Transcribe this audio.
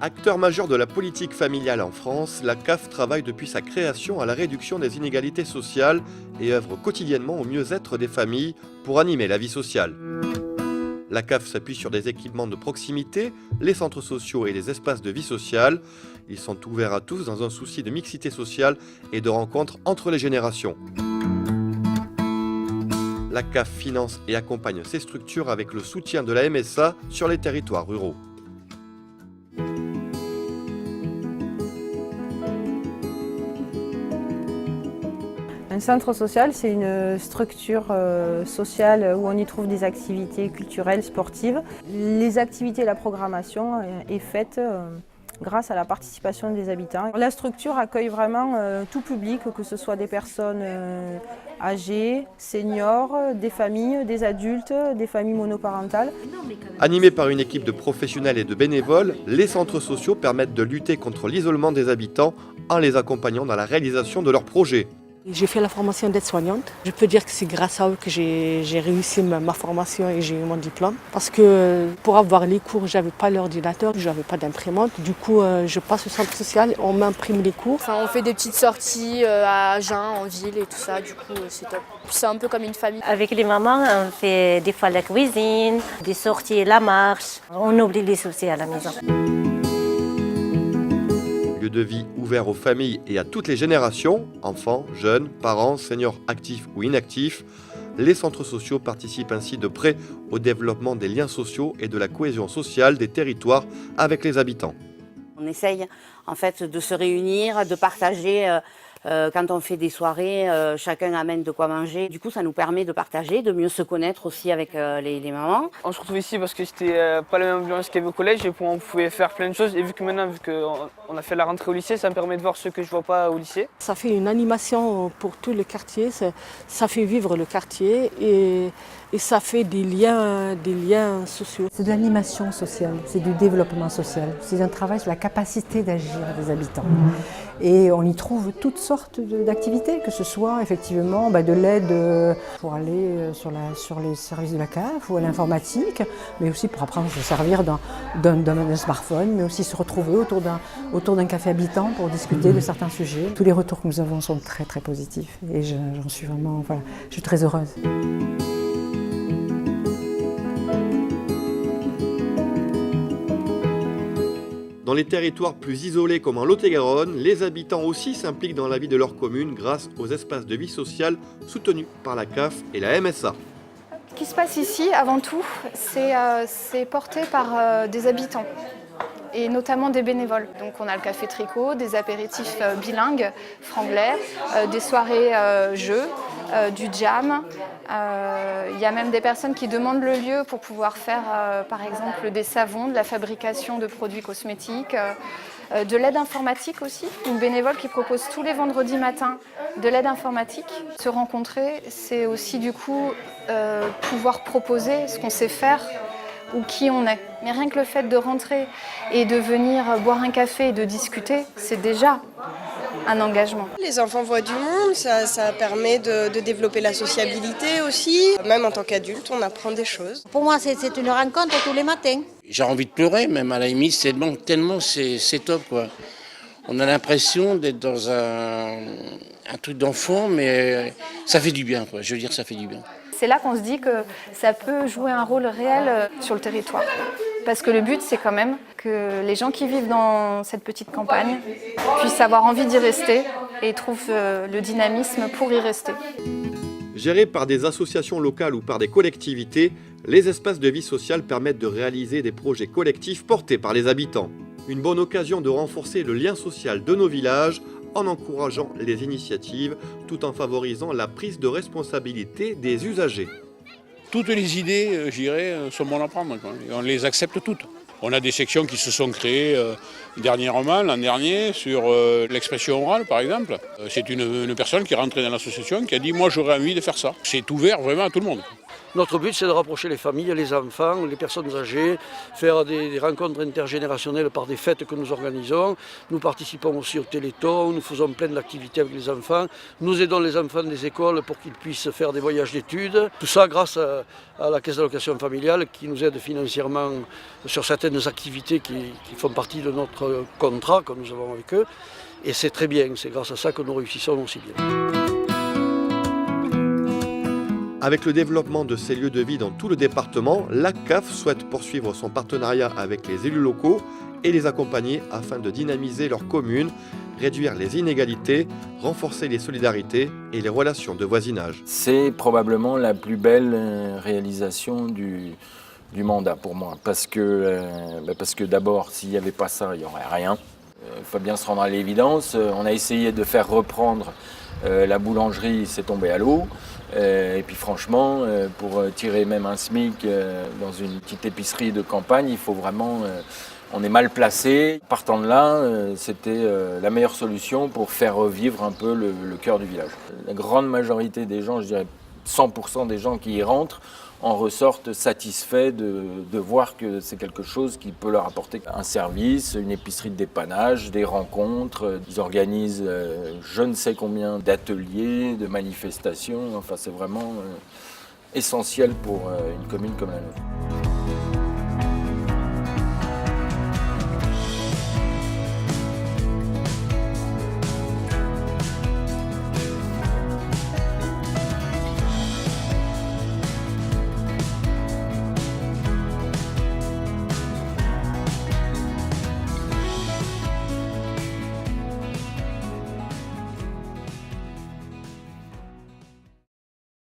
Acteur majeur de la politique familiale en France, la CAF travaille depuis sa création à la réduction des inégalités sociales et œuvre quotidiennement au mieux-être des familles pour animer la vie sociale. La CAF s'appuie sur des équipements de proximité, les centres sociaux et les espaces de vie sociale. Ils sont ouverts à tous dans un souci de mixité sociale et de rencontre entre les générations. La CAF finance et accompagne ces structures avec le soutien de la MSA sur les territoires ruraux. Un centre social, c'est une structure sociale où on y trouve des activités culturelles, sportives. Les activités et la programmation est faite grâce à la participation des habitants. La structure accueille vraiment tout public, que ce soit des personnes âgées, seniors, des familles, des adultes, des familles monoparentales. Animés par une équipe de professionnels et de bénévoles, les centres sociaux permettent de lutter contre l'isolement des habitants en les accompagnant dans la réalisation de leurs projets. J'ai fait la formation d'aide-soignante. Je peux dire que c'est grâce à eux que j'ai réussi ma formation et j'ai eu mon diplôme. Parce que pour avoir les cours, je n'avais pas l'ordinateur, je n'avais pas d'imprimante. Du coup, je passe au centre social, on m'imprime les cours. Enfin, on fait des petites sorties à Agen, en ville et tout ça, du coup c'est top. C'est un peu comme une famille. Avec les mamans, on fait des fois la cuisine, des sorties, la marche. On oublie les soucis à la maison. Lieu de vie ouvert aux familles et à toutes les générations, enfants, jeunes, parents, seniors actifs ou inactifs, les centres sociaux participent ainsi de près au développement des liens sociaux et de la cohésion sociale des territoires avec les habitants. On essaye en fait de se réunir, de partager. Quand on fait des soirées, chacun amène de quoi manger. Du coup, ça nous permet de partager, de mieux se connaître aussi avec les mamans. On se retrouve ici parce que c'était pas la même ambiance qu'il y avait au collège et on pouvait faire plein de choses. Et vu qu'on a fait la rentrée au lycée, ça me permet de voir ceux que je ne vois pas au lycée. Ça fait une animation pour tout le quartier, ça fait vivre le quartier et ça fait des liens sociaux. C'est de l'animation sociale, c'est du développement social. C'est un travail sur la capacité d'agir des habitants. Et on y trouve toutes sortes d'activités, que ce soit effectivement de l'aide pour aller sur les services de la CAF ou à l'informatique, mais aussi pour apprendre à se servir d'un smartphone, mais aussi se retrouver autour d'un café habitant pour discuter de certains sujets. Tous les retours que nous avons sont très très positifs et j'en suis vraiment, je suis très heureuse. Dans les territoires plus isolés comme en Lot-et-Garonne, les habitants aussi s'impliquent dans la vie de leur commune grâce aux espaces de vie sociale soutenus par la CAF et la MSA. Ce qui se passe ici, avant tout, c'est porté par des habitants et notamment des bénévoles. Donc on a le café tricot, des apéritifs bilingues, franglais, des soirées jeux, du jam. Il y a même des personnes qui demandent le lieu pour pouvoir faire par exemple des savons, de la fabrication de produits cosmétiques, de l'aide informatique aussi, une bénévole qui propose tous les vendredis matins de l'aide informatique. Se rencontrer, c'est aussi du coup pouvoir proposer ce qu'on sait faire ou qui on est. Mais rien que le fait de rentrer et de venir boire un café et de discuter, c'est déjà un engagement. Les enfants voient du monde, ça permet de développer la sociabilité aussi. Même en tant qu'adulte, on apprend des choses. Pour moi, c'est une rencontre tous les matins. J'ai envie de pleurer, même à la limite, tellement c'est top, quoi. On a l'impression d'être dans un truc d'enfant, mais ça fait du bien, quoi. Je veux dire, ça fait du bien. C'est là qu'on se dit que ça peut jouer un rôle réel sur le territoire. Parce que le but, c'est quand même que les gens qui vivent dans cette petite campagne puissent avoir envie d'y rester et trouvent le dynamisme pour y rester. Gérés par des associations locales ou par des collectivités, les espaces de vie sociale permettent de réaliser des projets collectifs portés par les habitants. Une bonne occasion de renforcer le lien social de nos villages en encourageant les initiatives tout en favorisant la prise de responsabilité des usagers. Toutes les idées, je dirais, sont bonnes à prendre, quoi. Et on les accepte toutes. On a des sections qui se sont créées dernièrement, l'an dernier, sur l'expression orale, par exemple. C'est une personne qui est rentrée dans l'association qui a dit « moi j'aurais envie de faire ça ». C'est ouvert vraiment à tout le monde. Notre but, c'est de rapprocher les familles, les enfants, les personnes âgées, faire des rencontres intergénérationnelles par des fêtes que nous organisons. Nous participons aussi au Téléthon, nous faisons plein d'activités avec les enfants. Nous aidons les enfants des écoles pour qu'ils puissent faire des voyages d'études. Tout ça grâce à la Caisse d'allocation familiale qui nous aide financièrement sur certaines activités qui font partie de notre contrat que nous avons avec eux. Et c'est très bien, c'est grâce à ça que nous réussissons aussi bien. Avec le développement de ces lieux de vie dans tout le département, la CAF souhaite poursuivre son partenariat avec les élus locaux et les accompagner afin de dynamiser leur commune, réduire les inégalités, renforcer les solidarités et les relations de voisinage. C'est probablement la plus belle réalisation du mandat pour moi, parce que d'abord, s'il n'y avait pas ça, il n'y aurait rien. Il faut bien se rendre à l'évidence. On a essayé de faire reprendre la boulangerie, c'est tombé à l'eau. Et puis franchement, pour tirer même un SMIC dans une petite épicerie de campagne, il faut vraiment... on est mal placé. Partant de là, c'était la meilleure solution pour faire revivre un peu le cœur du village. La grande majorité des gens, je dirais 100% des gens qui y rentrent, en ressortent satisfaits de voir que c'est quelque chose qui peut leur apporter un service, une épicerie de dépannage, des rencontres. Ils organisent je ne sais combien d'ateliers, de manifestations. Enfin, c'est vraiment essentiel pour une commune comme la nôtre.